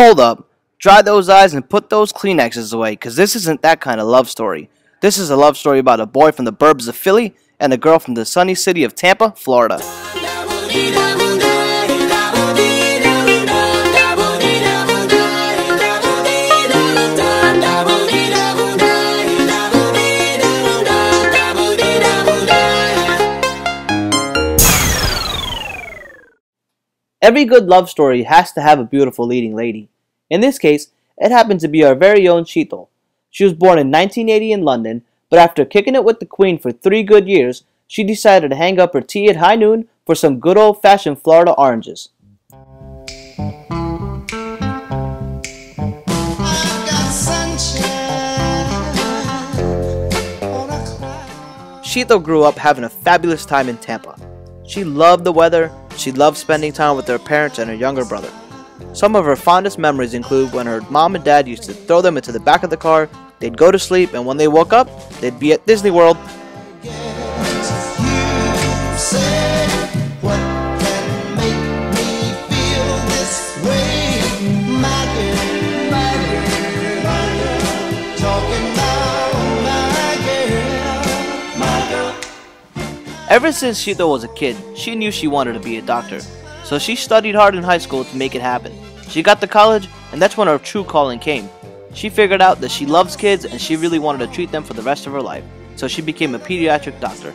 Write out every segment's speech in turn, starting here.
Hold up. Dry those eyes and put those Kleenexes away, because this isn't that kind of love story. This is a love story about a boy from the burbs of Philly and a girl from the sunny city of Tampa, Florida. Every good love story has to have a beautiful leading lady. In this case, it happened to be our very own Sheetal. She was born in 1980 in London, but after kicking it with the Queen for 3 good years, she decided to hang up her tea at high noon for some good old-fashioned Florida oranges. Sheetal grew up having a fabulous time in Tampa. She loved the weather, she loved spending time with her parents and her younger brother. Some of her fondest memories include when her mom and dad used to throw them into the back of the car, they'd go to sleep, and when they woke up, they'd be at Disney World. Ever since Sheetal was a kid, she knew she wanted to be a doctor, so she studied hard in high school to make it happen. She got to college, and that's when her true calling came. She figured out that she loves kids and she really wanted to treat them for the rest of her life, so she became a pediatric doctor.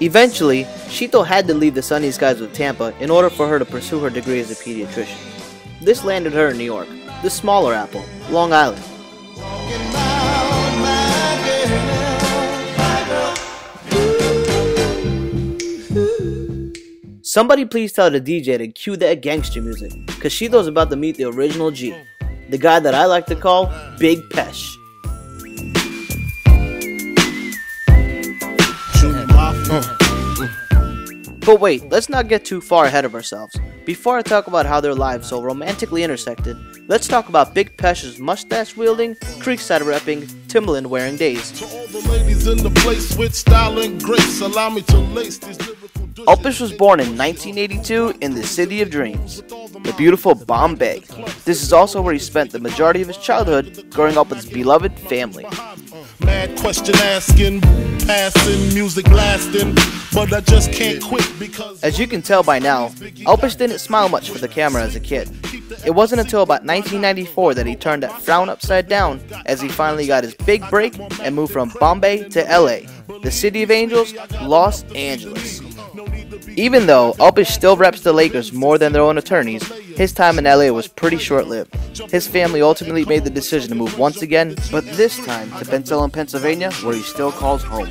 Eventually, Sheetal had to leave the sunny skies of Tampa in order for her to pursue her degree as a pediatrician. This landed her in New York, the smaller apple, Long Island. Somebody please tell the DJ to cue that gangster music, cause Sheetal's about to meet the original G, the guy that I like to call Big Pesh. But wait, let's not get too far ahead of ourselves. Before I talk about how their lives so romantically intersected, let's talk about Big Pesh's mustache-wielding, Creekside repping, Timberland-wearing days. Alpish was born in 1982 in the City of Dreams, the beautiful Bombay. This is also where he spent the majority of his childhood growing up with his beloved family. Mad question asking, passing, music blasting, but I just can't quit because... As you can tell by now, Alpish didn't smile much for the camera as a kid. It wasn't until about 1994 that he turned that frown upside down as he finally got his big break and moved from Bombay to LA, the City of Angels, Los Angeles. Even though Alpish still reps the Lakers more than their own attorneys, his time in LA was pretty short-lived. His family ultimately made the decision to move once again, but this time to Bensalem, Pennsylvania, where he still calls home.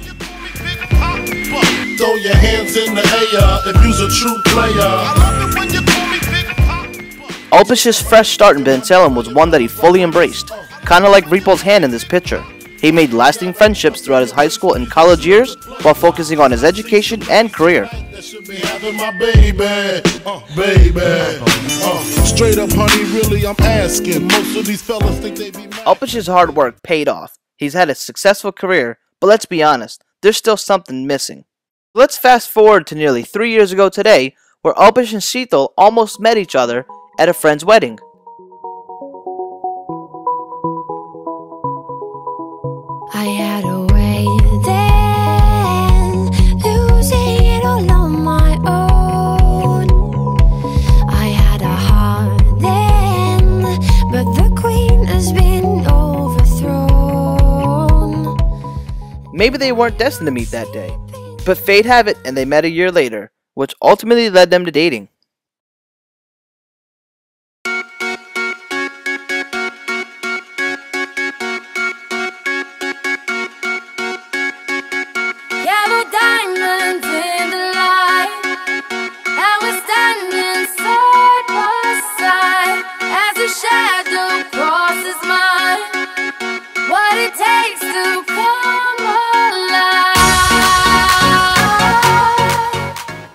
Throw your hands in the air if you's a true player. Alpish's fresh start in Bensalem was one that he fully embraced, kinda like Repo's hand in this picture. He made lasting friendships throughout his high school and college years while focusing on his education and career. Alpish's hard work paid off. He's had a successful career, but let's be honest, there's still something missing. Let's fast forward to nearly 3 years ago today, where Alpish and Sheetal almost met each other at a friend's wedding. I had a way then, losing it all on my own. I had a heart then, but the queen has been overthrown. Maybe they weren't destined to meet that day, but fate have it and they met a year later, which ultimately led them to dating.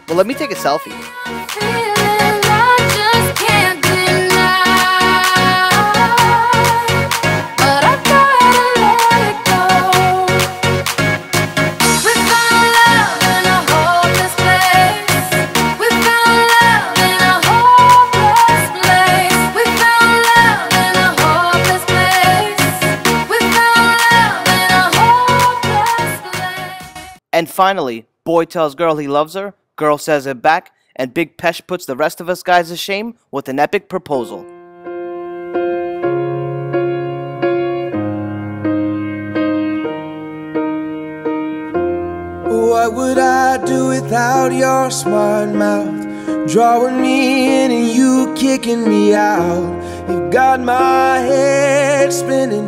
Well, let me take a selfie. finally, boy tells girl he loves her, girl says it back, and Big Pesh puts the rest of us guys to shame with an epic proposal. What would I do without your smart mouth? Drawing me in and you kicking me out. You've got my head spinning,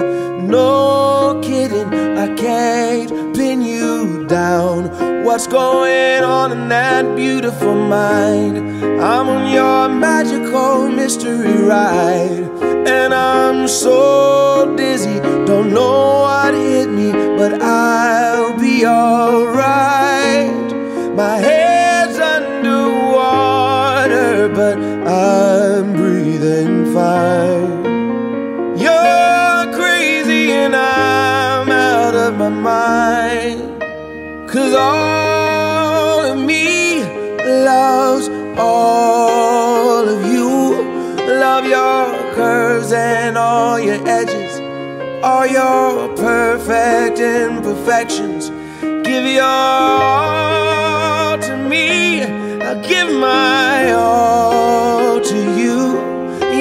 no kidding. I can't pin you down. What's going on in that beautiful mind? I'm on your magical mystery ride, and I'm so dizzy, don't know what hit me, but I'll be alright. My head's underwater, but I'm breathing fine. You're crazy and I'm out of my mind, 'cause all of me loves all of you. Love your curves and all your edges, all your perfect imperfections. Give your all to me, I'll give my all to you.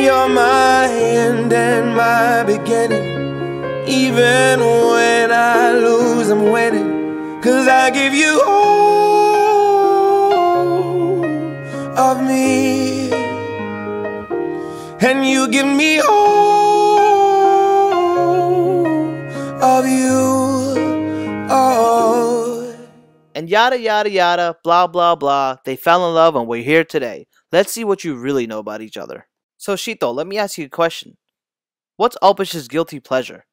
You're my end and my beginning. Even when I lose, I'm winning, 'cause I give you all of me, and you give me all of you. And yada yada yada, blah blah blah, they fell in love and we're here today. Let's see what you really know about each other. So Shito, let me ask you a question. What's Alpish's guilty pleasure?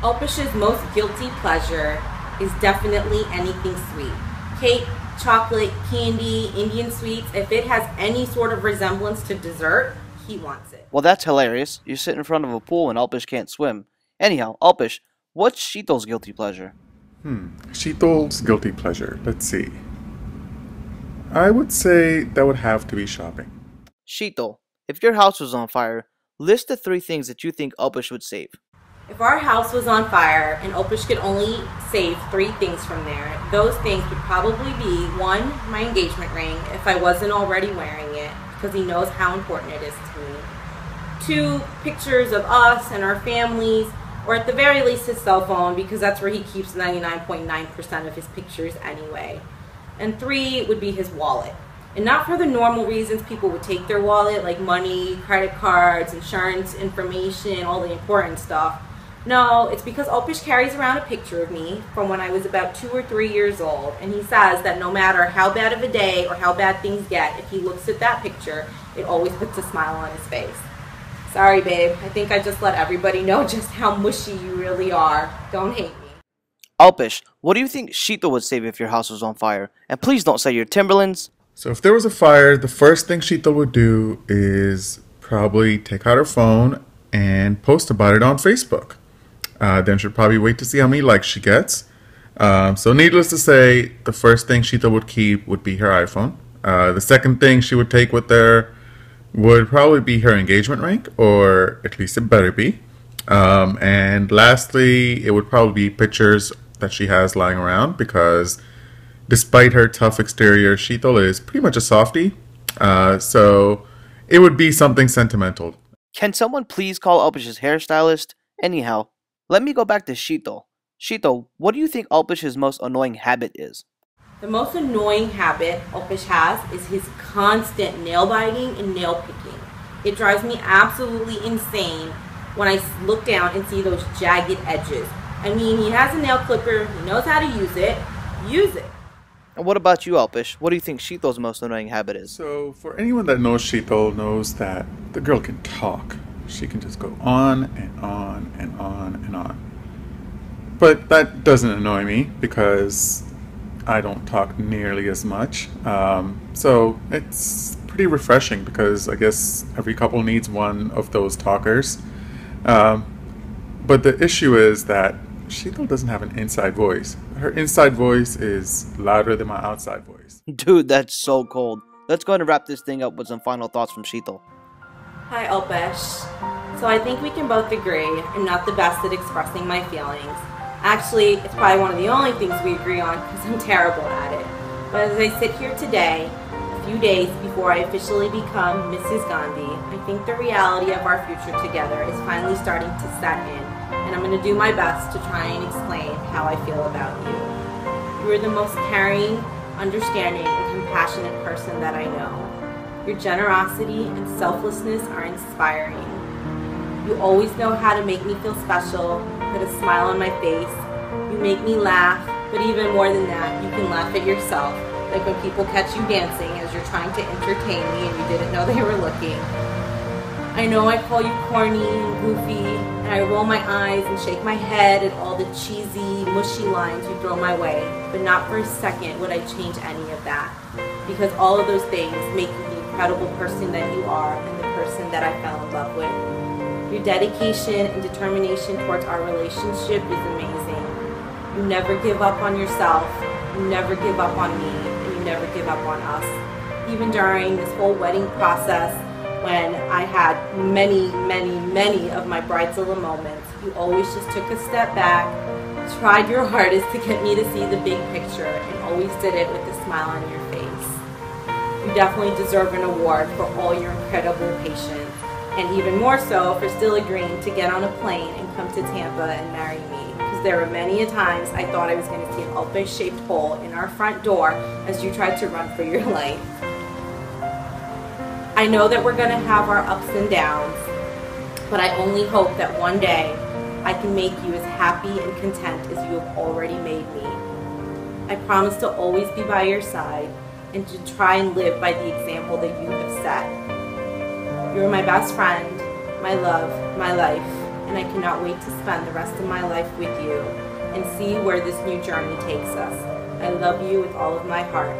Alpish's most guilty pleasure is definitely anything sweet. Cake, chocolate, candy, Indian sweets. If it has any sort of resemblance to dessert, he wants it. Well, that's hilarious. You sit in front of a pool and Alpish can't swim. Anyhow, Alpish, what's Shito's guilty pleasure? Shito's guilty pleasure. Let's see. I would say that would have to be shopping. Shito, if your house was on fire, list the 3 things that you think Alpish would save. If our house was on fire and Alpish could only save 3 things from there, those things would probably be 1, my engagement ring, if I wasn't already wearing it, because he knows how important it is to me. 2, pictures of us and our families, or at the very least his cell phone, because that's where he keeps 99.9% of his pictures anyway. And 3 would be his wallet. And not for the normal reasons people would take their wallet, like money, credit cards, insurance information, all the important stuff. No, it's because Alpish carries around a picture of me from when I was about 2 or 3 years old, and he says that no matter how bad of a day or how bad things get, if he looks at that picture, it always puts a smile on his face. Sorry, babe. I think I just let everybody know just how mushy you really are. Don't hate me. Alpish, what do you think Shito would save if your house was on fire? And please don't say your Timberlands. So if there was a fire, the first thing Shito would do is probably take out her phone and post about it on Facebook. Then she'll probably wait to see how many likes she gets. So needless to say, the first thing Shito would keep would be her iPhone. The second thing she would take with her would probably be her engagement ring, or at least it better be. And lastly, it would probably be pictures that she has lying around, because despite her tough exterior, Shito is pretty much a softie. So it would be something sentimental. Can someone please call Alpish's hairstylist? Anyhow, let me go back to Shito. Shito, what do you think Alpish's most annoying habit is? The most annoying habit Alpish has is his constant nail biting and nail picking. It drives me absolutely insane when I look down and see those jagged edges. I mean, he has a nail clipper, he knows how to use it. Use it. And what about you, Alpish? What do you think Shito's most annoying habit is? So for anyone that knows Shito knows that the girl can talk. She can just go on and on and on and on. But that doesn't annoy me because I don't talk nearly as much. So it's pretty refreshing, because I guess every couple needs one of those talkers. But the issue is that Shito doesn't have an inside voice. Her inside voice is louder than my outside voice. Dude, that's so cold. Let's go ahead and wrap this thing up with some final thoughts from Shito. Hi, Alpish. So I think we can both agree I'm not the best at expressing my feelings. Actually, it's probably one of the only things we agree on because I'm terrible at it. But as I sit here today, a few days before I officially become Mrs. Gandhi, I think the reality of our future together is finally starting to set in, and I'm going to do my best to try and explain how I feel about you. You are the most caring, understanding, and compassionate person that I know. Your generosity and selflessness are inspiring. You always know how to make me feel special, put a smile on my face. You make me laugh, but even more than that, you can laugh at yourself, like when people catch you dancing as you're trying to entertain me and you didn't know they were looking. I know I call you corny and goofy, and I roll my eyes and shake my head at all the cheesy, mushy lines you throw my way, but not for a second would I change any of that, because all of those things make you the incredible person that you are and the person that I fell in love with. Your dedication and determination towards our relationship is amazing. You never give up on yourself, you never give up on me, and you never give up on us. Even during this whole wedding process, when I had many of my bridezilla moments, you always just took a step back, tried your hardest to get me to see the big picture, and always did it with a smile on your face. You definitely deserve an award for all your incredible patience. And even more so for still agreeing to get on a plane and come to Tampa and marry me. Because there were many a times I thought I was going to see an elfish-shaped hole in our front door as you tried to run for your life. I know that we're going to have our ups and downs, but I only hope that one day I can make you as happy and content as you have already made me. I promise to always be by your side and to try and live by the example that you have set. You are my best friend, my love, my life, and I cannot wait to spend the rest of my life with you and see where this new journey takes us. I love you with all of my heart.